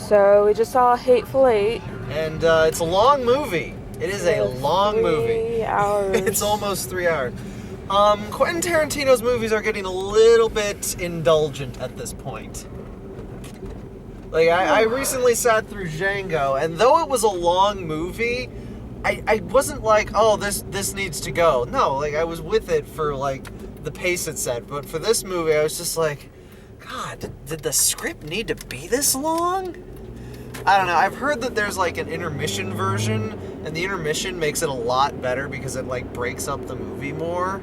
So we just saw Hateful Eight. And it's a long movie. It is a long movie. 3 hours. It's almost 3 hours. Quentin Tarantino's movies are getting a little bit indulgent at this point. Like, I recently sat through Django, and though it was a long movie, I wasn't like, oh, this needs to go. No, like, I was with it for, like, the pace it set. But for this movie, I was just like, God, did the script need to be this long? I don't know. I've heard that there's, like, an intermission version, and the intermission makes it a lot better because it, like, breaks up the movie more.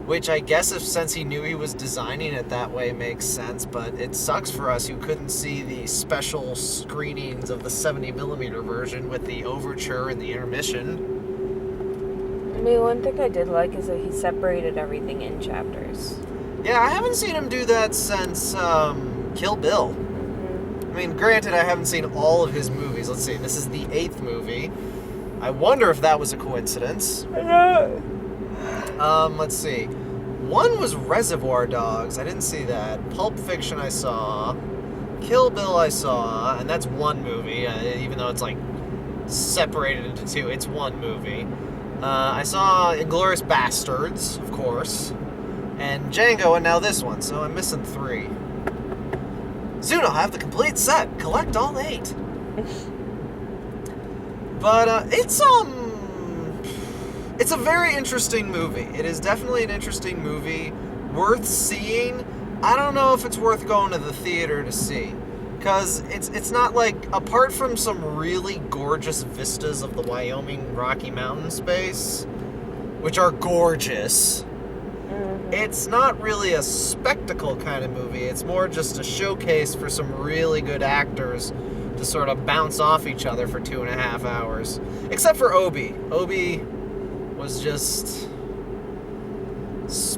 Which I guess since he knew he was designing it that way makes sense, but it sucks for us who couldn't see the special screenings of the 70mm version with the overture and the intermission. I mean, one thing I did like is that he separated everything in chapters. Yeah, I haven't seen him do that since Kill Bill. I mean, granted, I haven't seen all of his movies. Let's see, this is the 8th movie. I wonder if that was a coincidence. Let's see. One was Reservoir Dogs. I didn't see that. Pulp Fiction I saw. Kill Bill I saw. And that's one movie. Even though it's like separated into two, it's one movie. I saw Inglourious Bastards, of course. And Django, and now this one. So I'm missing 3. Soon I'll have the complete set. Collect all 8. But it's a very interesting movie. It is definitely an interesting movie, worth seeing. I don't know if it's worth going to the theater to see, because it's not like, apart from some really gorgeous vistas of the Wyoming Rocky Mountain space, which are gorgeous, it's not really a spectacle kind of movie. It's more just a showcase for some really good actors to sort of bounce off each other for 2.5 hours. Except for Obi. Obi was just...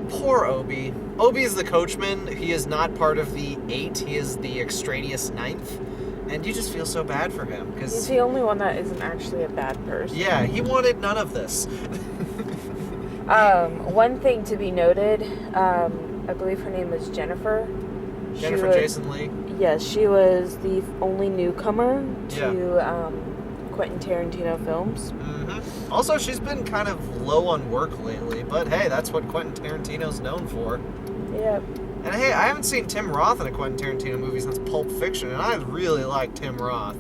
Poor Obi. Obi is the coachman. He is not part of the 8. He is the extraneous 9th. And you just feel so bad for him. Cause he's the only one that isn't actually a bad person. Yeah, he wanted none of this. One thing to be noted, I believe her name was Jennifer. Jennifer Jason Leigh. Yes, she was the only newcomer to Quentin Tarantino films. Mm-hmm. Also, she's been kind of low on work lately, but hey, that's what Quentin Tarantino's known for. Yep. And hey, I haven't seen Tim Roth in a Quentin Tarantino movie since Pulp Fiction, and I really like Tim Roth.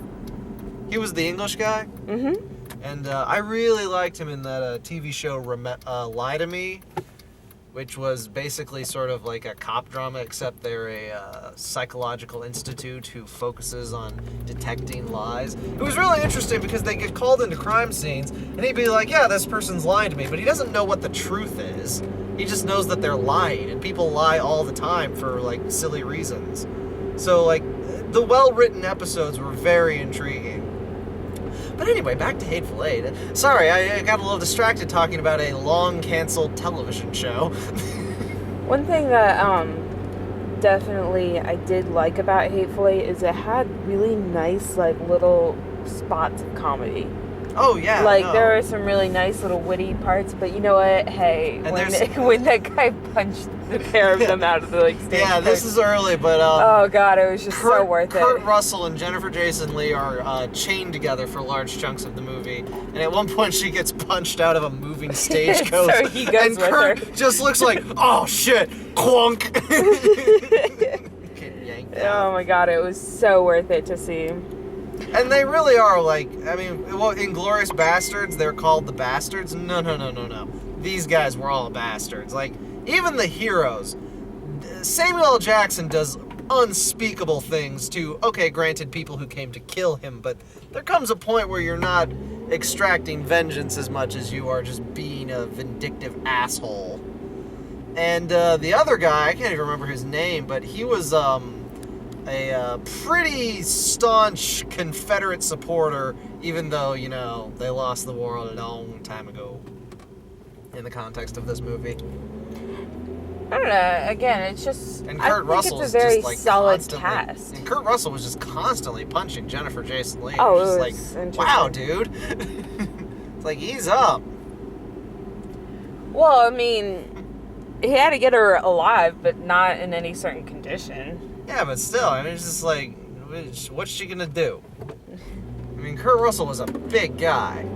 He was the English guy. Mm-hmm. And I really liked him in that TV show Lie to Me, which was basically sort of like a cop drama, except they're a psychological institute who focuses on detecting lies. It was really interesting because they get called into crime scenes, and he'd be like, yeah, this person's lying to me, but he doesn't know what the truth is. He just knows that they're lying, and people lie all the time for, like, silly reasons. So, like, the well-written episodes were very intriguing. But anyway, back to Hateful Eight. Sorry, I got a little distracted talking about a long-canceled television show. One thing that definitely I did like about Hateful Eight is it had really nice, like, little spots of comedy. Oh, yeah. Like, there are some really nice little witty parts, but you know what? Hey, when that guy punched the pair of them out of the, like, stage. Yeah, this is early, but... oh, God, it was just so worth it. Kurt Russell and Jennifer Jason Leigh are chained together for large chunks of the movie, and at one point she gets punched out of a moving stagecoach, so he goes and with Kurt her. just looks like, oh, shit, clunk. Oh, my God, it was so worth it to see. And they really are, like, I mean, well, Inglourious Bastards, they're called the Bastards. No. These guys were all bastards. Like, even the heroes. Samuel L. Jackson does unspeakable things to, okay, granted, people who came to kill him, but there comes a point where you're not extracting vengeance as much as you are just being a vindictive asshole. And the other guy, I can't even remember his name, but he was, a pretty staunch Confederate supporter, even though, you know, they lost the war a long time ago in the context of this movie. I don't know, again, it's just, and Kurt Russell it's a very just, like, solid cast. And Kurt Russell was just constantly punching Jennifer Jason Leigh. Oh, it was like, just like, wow, dude. It's like, ease up. Well, I mean, he had to get her alive, but not in any certain condition. Yeah, but still, I mean, it's just like, What's she gonna do? I mean, Kurt Russell was a big guy.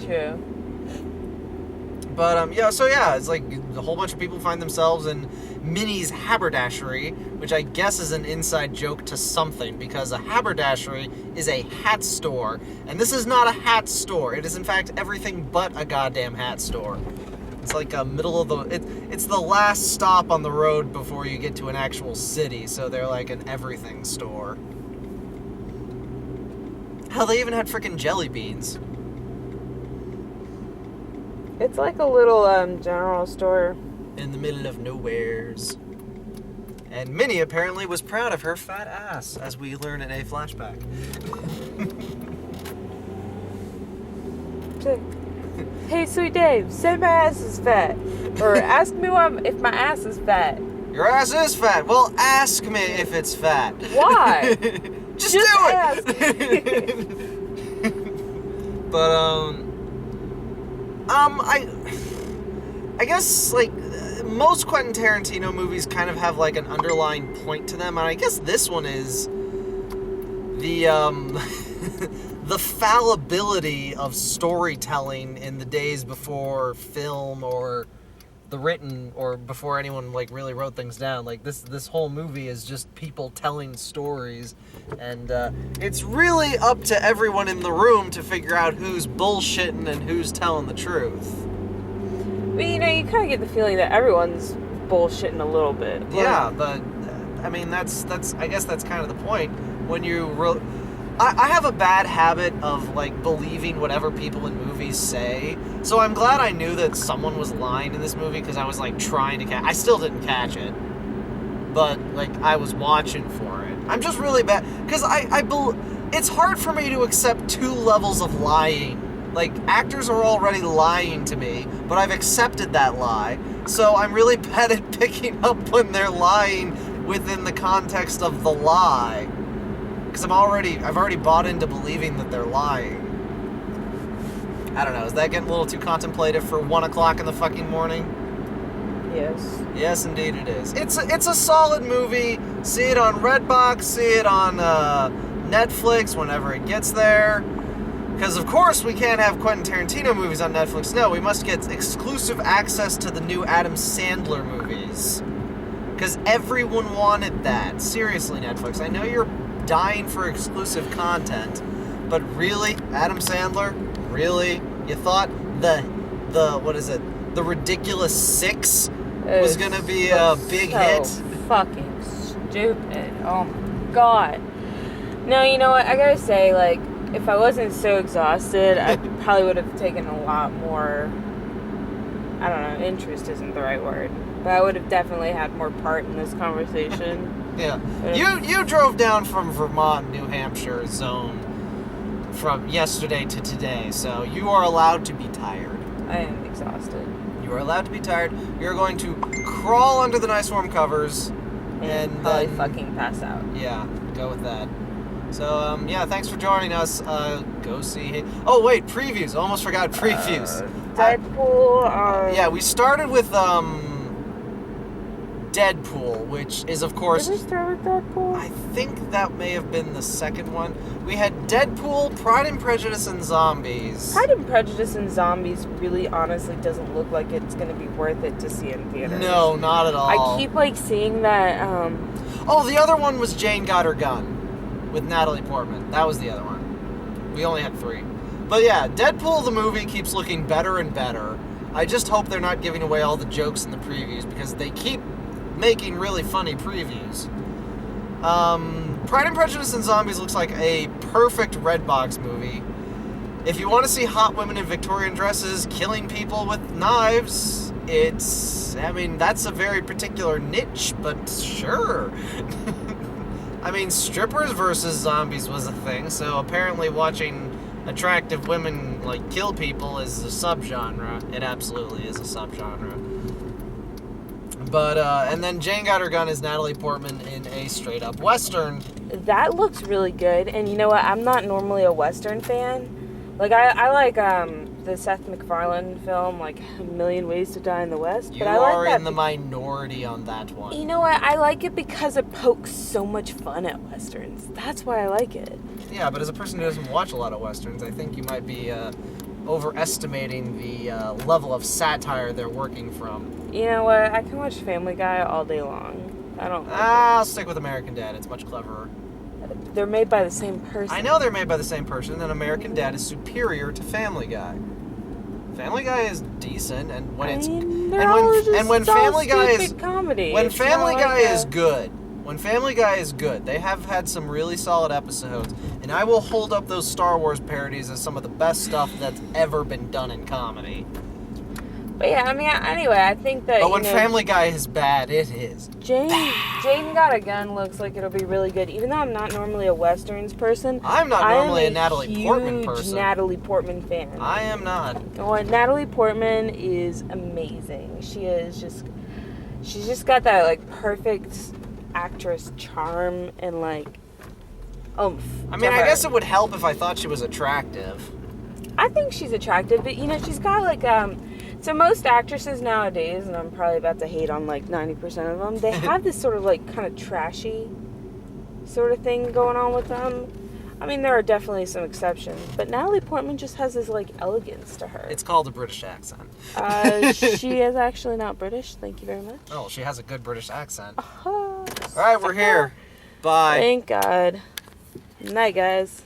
True. But, it's like a whole bunch of people find themselves in Minnie's haberdashery, which I guess is an inside joke to something, because a haberdashery is a hat store, and this is not a hat store. It is, in fact, everything but a goddamn hat store. It's like a middle of the... It's the last stop on the road before you get to an actual city, so they're like an everything store. Hell, they even had frickin' jelly beans. It's like a little general store. In the middle of nowheres. And Minnie apparently was proud of her fat ass, as we learn in a flashback. Hey, sweet Dave, say my ass is fat. Or ask me if my ass is fat. Your ass is fat. Well, ask me if it's fat. Why? Just do ask. it! But, I guess, like, most Quentin Tarantino movies kind of have, like, an underlying point to them, and I guess this one is the, the fallibility of storytelling in the days before film or the written, or before anyone, like, really wrote things down. Like, this whole movie is just people telling stories, and, it's really up to everyone in the room to figure out who's bullshitting and who's telling the truth. But, you kind of get the feeling that everyone's bullshitting a little bit. Yeah, but, I mean, I guess that's kind of the point. When you I have a bad habit of, like, believing whatever people in movies say. So I'm glad I knew that someone was lying in this movie, because I was, like, trying to catch... I still didn't catch it. But, like, I was watching for it. I'm just really bad... Because it's hard for me to accept two levels of lying. Like, actors are already lying to me, but I've accepted that lie. So I'm really bad at picking up when they're lying within the context of the lie. Because I've already bought into believing that they're lying. I don't know, is that getting a little too contemplative for 1 o'clock in the fucking morning? Yes. Yes, indeed it is. It's a solid movie. See it on Redbox, see it on Netflix whenever it gets there. Because, of course, we can't have Quentin Tarantino movies on Netflix. No, we must get exclusive access to the new Adam Sandler movies. Because everyone wanted that. Seriously, Netflix, I know you're dying for exclusive content, but really, Adam Sandler, really, you thought the Ridiculous Six was gonna be a big hit? Fucking stupid. Oh my god. No, you know what? I gotta say, like, if I wasn't so exhausted, I probably would have taken a lot more. I don't know. Interest isn't the right word, but I would have definitely had more part in this conversation. Yeah. You drove down from Vermont, New Hampshire zone from yesterday to today, so you are allowed to be tired. I am exhausted. You are allowed to be tired. You're going to crawl under the nice warm covers and probably then, fucking pass out. Yeah, go with that. So, thanks for joining us. Go see... Oh, wait, previews. Almost forgot previews. Deadpool, yeah, we started with, Deadpool, which is, of course... Did we start with Deadpool? I think that may have been the second one. We had Deadpool, Pride and Prejudice, and Zombies. Pride and Prejudice and Zombies really honestly doesn't look like it's going to be worth it to see in theaters. No, not at all. I keep, like, seeing that, Oh, the other one was Jane Got Her Gun with Natalie Portman. That was the other one. We only had 3. But yeah, Deadpool the movie keeps looking better and better. I just hope they're not giving away all the jokes in the previews, because they keep making really funny previews. Pride and Prejudice and Zombies looks like a perfect Redbox movie. If you want to see hot women in Victorian dresses killing people with knives, that's a very particular niche, but sure. I mean, strippers versus zombies was a thing, so apparently watching attractive women, like, kill people is a subgenre. It absolutely is a subgenre. But, and then Jane Got Her Gun is Natalie Portman in a straight-up Western. That looks really good, and you know what? I'm not normally a Western fan. Like, I like, the Seth MacFarlane film, like A Million Ways to Die in the West. You but I like are that in the minority on that one. You know what? I like it because it pokes so much fun at Westerns. That's why I like it. Yeah, but as a person who doesn't watch a lot of Westerns, I think you might be overestimating the level of satire they're working from. You know what? I can watch Family Guy all day long. I don't like I'll stick with American Dad. It's much cleverer. it. They're made by the same person. I know they're made by the same person, and American Dad is superior to Family Guy. Family Guy is decent, and when it's when Family Guy is comedy. when It's Family not Guy like is good. When Family Guy is good, they have had some really solid episodes, and I will hold up those Star Wars parodies as some of the best stuff that's ever been done in comedy. But yeah, I mean, anyway, I think that. But when Family Guy is bad, it is. Jane Got a Gun looks like it'll be really good. Even though I'm not normally a Westerns person, I'm not normally a Natalie Portman huge person. Natalie Portman fan. I am not. Well, Natalie Portman is amazing. She's just got that like perfect actress charm and like oomph. I mean, I guess it would help if I thought she was attractive. I think she's attractive, but she's got like so most actresses nowadays, and I'm probably about to hate on like 90% of them, they have this sort of like kind of trashy sort of thing going on with them. I mean, there are definitely some exceptions, but Natalie Portman just has this like elegance to her. It's called a British accent. She is actually not British. Thank you very much. Oh, she has a good British accent. Uh-huh. All right, we're here. Bye. Thank God. Night, guys.